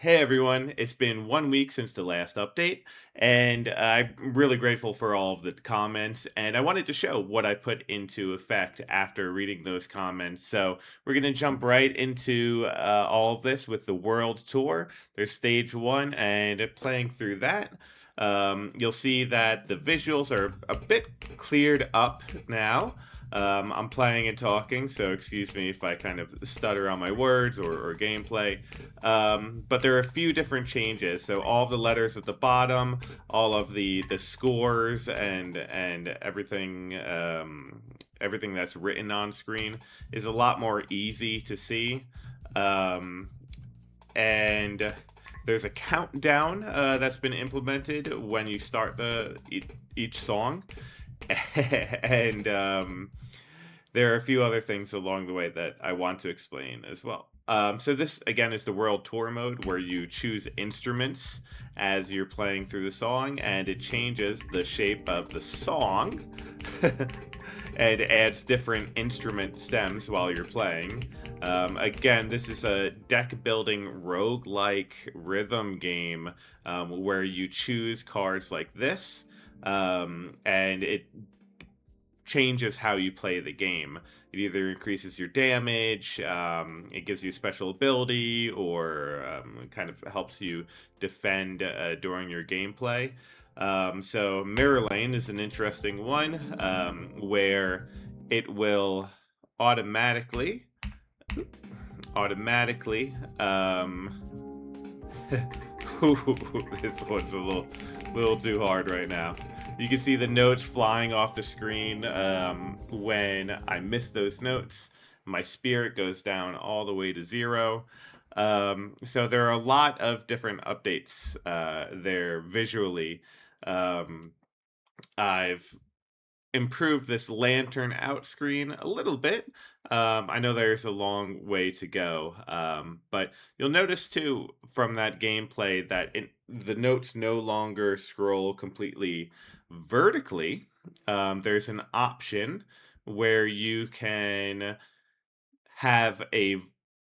Hey everyone, it's been 1 week since the last update, and I'm really grateful for all of the comments. And I wanted to show what I put into effect after reading those comments. So we're going to jump right into all of this with the world tour. There's stage one, and playing through that. You'll see that the visuals are a bit cleared up now. I'm playing and talking, so excuse me if I kind of stutter on my words or gameplay. But there are a few different changes. So all the letters at the bottom, all of the scores and everything everything that's written on screen is a lot more easy to see. Um, and there's a countdown that's been implemented when you start each song, and there are a few other things along the way that I want to explain as well. So this again is the world tour mode where you choose instruments as you're playing through the song, and it changes the shape of the song and adds different instrument stems while you're playing. Again, this is a deck building roguelike rhythm game where you choose cards like this, and it changes how you play the game. It either increases your damage, it gives you special ability, or kind of helps you defend during your gameplay. So Mirror Lane is an interesting one where it will automatically automatically this one's a little too hard right now. You can see the notes flying off the screen when I miss those notes. My spirit goes down all the way to 0. So there are a lot of different updates there visually. Um, I've improved this lantern out screen a little bit. I know there's a long way to go, but you'll notice too from that gameplay that the notes no longer scroll completely vertically. There's an option where you can have a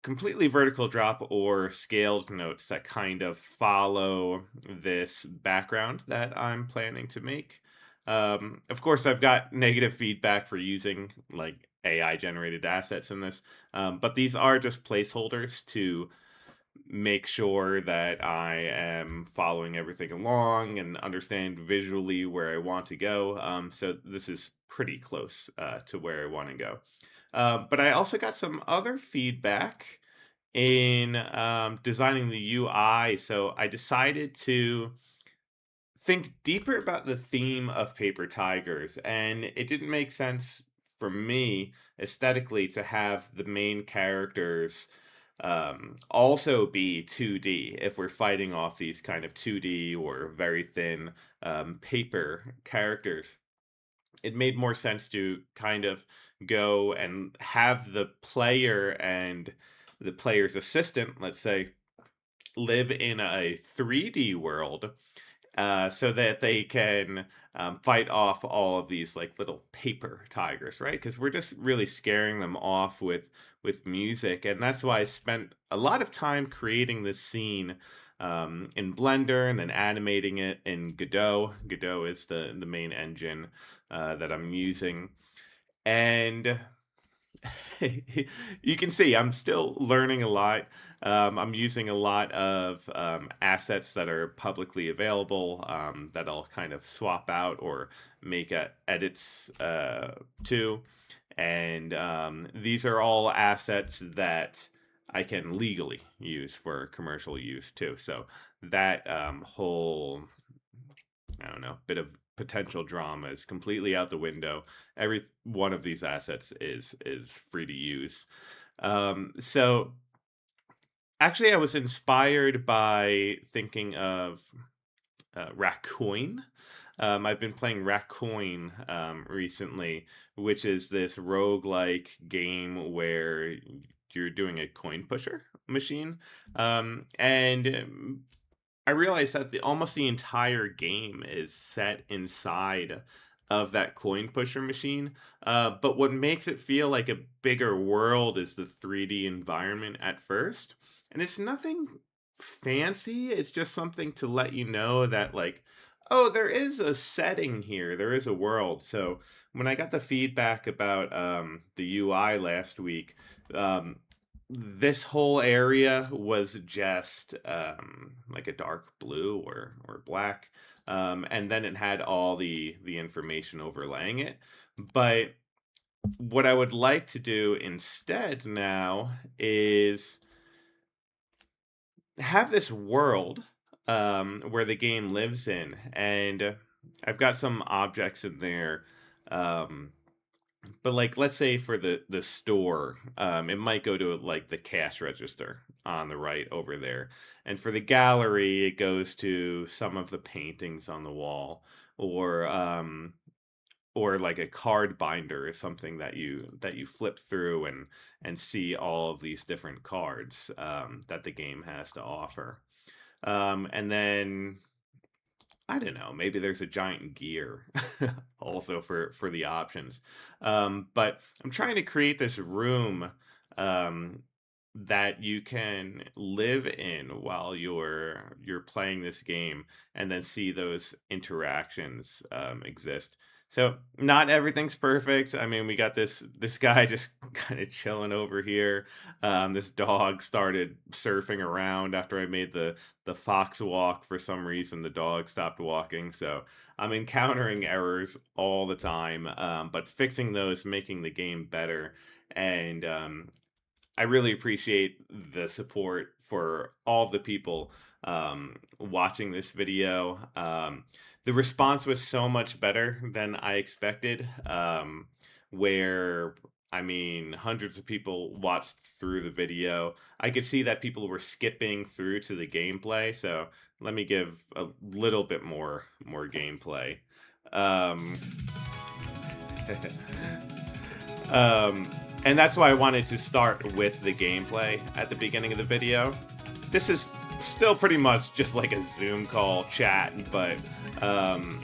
completely vertical drop or scaled notes that kind of follow this background that I'm planning to make. Of course, I've got negative feedback for using like AI generated assets in this, but these are just placeholders to make sure that I am following everything along and understand visually where I want to go. So this is pretty close to where I want to go. But I also got some other feedback in designing the UI. So I decided to think deeper about the theme of Paper Tigers, and it didn't make sense for me aesthetically to have the main characters also be 2D if we're fighting off these kind of 2D or very thin paper characters. It made more sense to kind of go and have the player and the player's assistant, let's say, live in a 3D world so that they can fight off all of these like little paper tigers, right? Because we're just really scaring them off with music, and that's why I spent a lot of time creating this scene in Blender and then animating it in Godot. Godot is the main engine that I'm using, and you can see I'm still learning a lot. I'm using a lot of assets that are publicly available that I'll kind of swap out or make edits to. And these are all assets that I can legally use for commercial use too. So that whole, I don't know, bit of potential drama is completely out the window. Every one of these assets is free to use. So actually, I was inspired by thinking of Raccoon. I've been playing Raccoon recently, which is this roguelike game where you're doing a coin pusher machine. And I realized that almost the entire game is set inside of that coin pusher machine. But what makes it feel like a bigger world is the 3D environment at first. And it's nothing fancy. It's just something to let you know that, like, oh, there is a setting here. There is a world. So when I got the feedback about the UI last week, um, this whole area was just like a dark blue or black, and then it had all the information overlaying it. But what I would like to do instead now is have this world where the game lives in, and I've got some objects in there. Um, but like, let's say for the store, it might go to like the cash register on the right over there, and for the gallery, it goes to some of the paintings on the wall, or or like a card binder is something that you flip through and see all of these different cards that the game has to offer. And then I don't know, maybe there's a giant gear also for the options. But I'm trying to create this room um, that you can live in while you're playing this game, and then see those interactions exist. So not everything's perfect. I mean, we got this guy just kind of chilling over here. This dog started surfing around after I made the fox walk. For some reason, the dog stopped walking. So I'm encountering errors all the time, but fixing those, making the game better. And I really appreciate the support for all the people watching this video. The response was so much better than I expected, where I mean, hundreds of people watched through the video. I could see that people were skipping through to the gameplay, so let me give a little bit more gameplay. Um, um, and that's why I wanted to start with the gameplay at the beginning of the video. This is still pretty much just like a Zoom call chat, but um,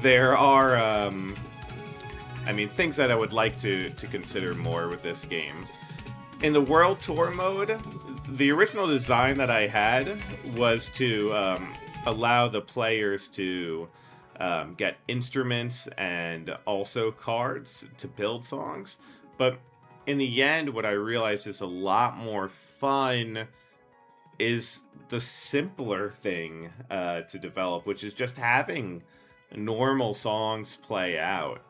there are, I mean, things that I would like to consider more with this game. In the World Tour mode, the original design that I had was to allow the players to get instruments and also cards to build songs. But in the end, what I realized is a lot more fun is the simpler thing to develop, which is just having normal songs play out.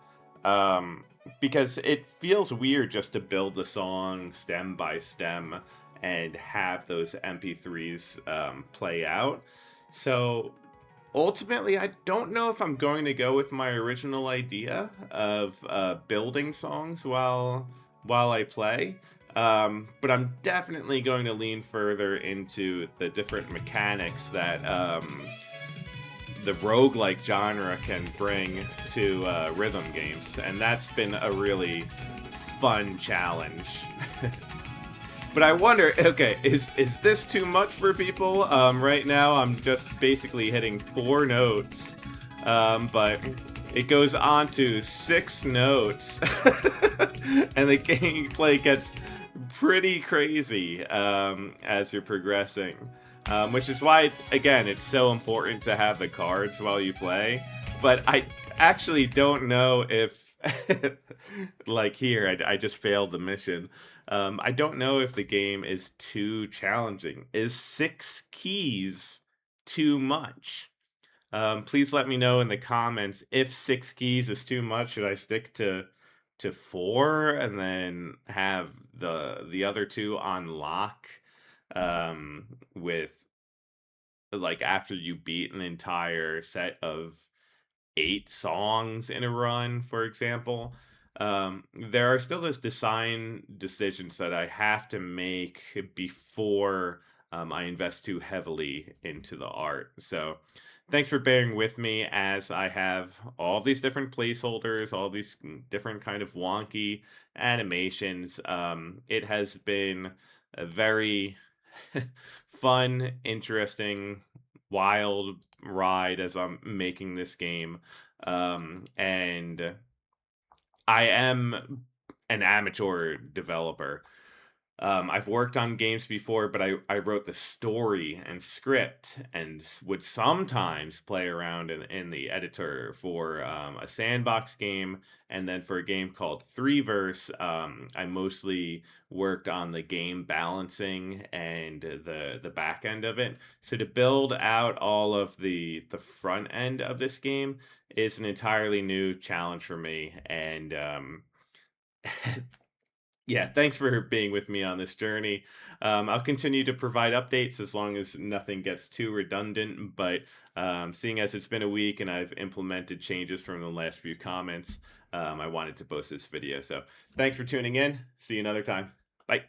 Um, because it feels weird just to build the song stem by stem and have those MP3s play out. So ultimately, I don't know if I'm going to go with my original idea of building songs while I play. But I'm definitely going to lean further into the different mechanics that the roguelike genre can bring to rhythm games, and that's been a really fun challenge. But I wonder, okay, is this too much for people? Right now, I'm just basically hitting 4 notes, but it goes on to 6 notes, and the gameplay gets pretty crazy as you're progressing. Which is why, again, it's so important to have the cards while you play. But I actually don't know if, like here, I just failed the mission. I don't know if the game is too challenging. Is 6 keys too much? Please let me know in the comments if 6 keys is too much. Should I stick to 4 and then have the other two on lock with like after you beat an entire set of 8 songs in a run, for example? There are still those design decisions that I have to make before I invest too heavily into the art. So, thanks for bearing with me as I have all these different placeholders, all these different kind of wonky animations. It has been a very fun, interesting, wild ride as I'm making this game. And I am an amateur developer. I've worked on games before, but I wrote the story and script and would sometimes play around in the editor for a sandbox game. And then for a game called Three Verse, I mostly worked on the game balancing and the back end of it. So to build out all of the front end of this game is an entirely new challenge for me. And yeah, thanks for being with me on this journey. I'll continue to provide updates as long as nothing gets too redundant. But seeing as it's been a week and I've implemented changes from the last few comments, I wanted to post this video. So thanks for tuning in. See you another time. Bye.